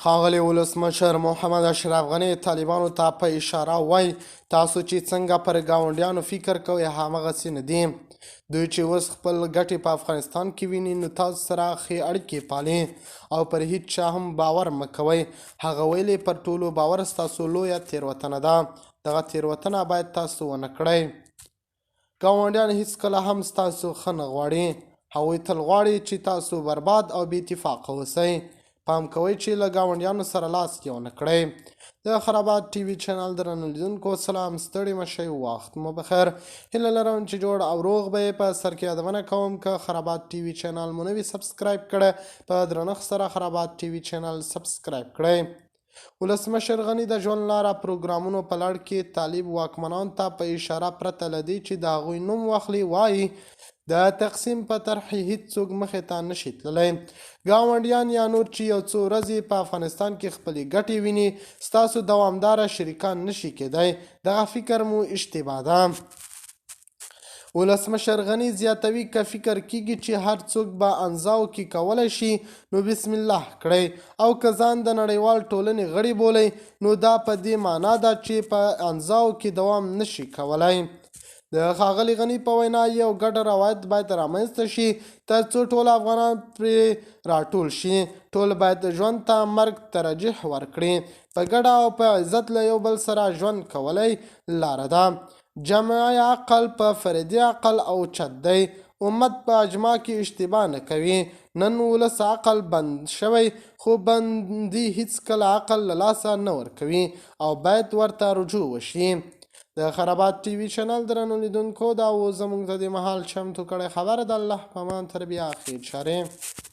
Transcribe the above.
ښاغلي ولسمشر محمد اشرف غني طالبانو ته په اشاره وایي تاسو چې څنګه پر ګاونډیانو فکر کوئ همغسې نه دي. دوی چې اوس خپل ګټې په افغانستان کې ویني نو تاسو سره ښې اړیکې پالي او پر هیڅ چا هم باور مه کوئ. هغه ویلي پر ټولو باور ستاسو لویه تېروتنه ده. دغه تېروتنه باید تاسو ونه کړئ. ګاونډیان هیڅکله هم ستاسو ښه نه غواړي. هغوی تل غواړي چې تاسو برباد او بې اتفاقه اوسئ. پام کوئ چې له ګاونډیانو سره لاس یو نه کړئ. د خرابات ټي وي چینل درنو لیدونکو سلام، ستړي مه شئ، وخت مو بخیر. هیله لرم چې جوړ او روغ به یې. په سر کې یادونه کوم که خرابات ټي وي چینل مو نه وي سبسکرایب کړی په درنښت سره خرابات ټي وي چینل سبسکرایب کړئ. ولسمشر غني د ژوند لاره پروګرامونو په لړ کې طالب واکمنانو ته په اشاره پرته له دې چې د هغوی نوم واخلي وایي د تقسیم په طرح هیڅوک مخې ته نشي تللی. ګاونډیان یا نور چې یو څو ورځې په افغانستان کې خپلې ګټې ویني ستاسو دوامداره شریکان نشي کېدی. دغه فکر مو اشتباه ده. ولسمشر غني زیاتوي که فکر کیږي چې هر څوک به انزاو کې کولی شي نو بسم الله کړئ، او که ځان د نړیوال ټولنې غړي بولئ نو دا په دې معنا ده چې په انزاو کې دوام نشي کولی. د ښاغلي غني په وینا یو ګډ روایت باید رامنځته شي تر څو ټول افغانان پرې راټول شي. ټول باید ژوند ته مرګ ترجیح ورکړي. په ګډه او په عزت له یو بل سره ژوند کولی لاره ده. جمعي عقل په فردي عقل او چت دی. امت په اجماع کې اشتباه نه کوي. نن ولس عقل بند شوی خو بندي هیڅکله عقل له لاسه نه ورکوي او باید ورته رجوع وشي. د خرابات ټي وي چینل درنو لیدونکو دا و زموږ د دې مهال چمتو کړی خبره د الله په امان تر بیا خیر چارې.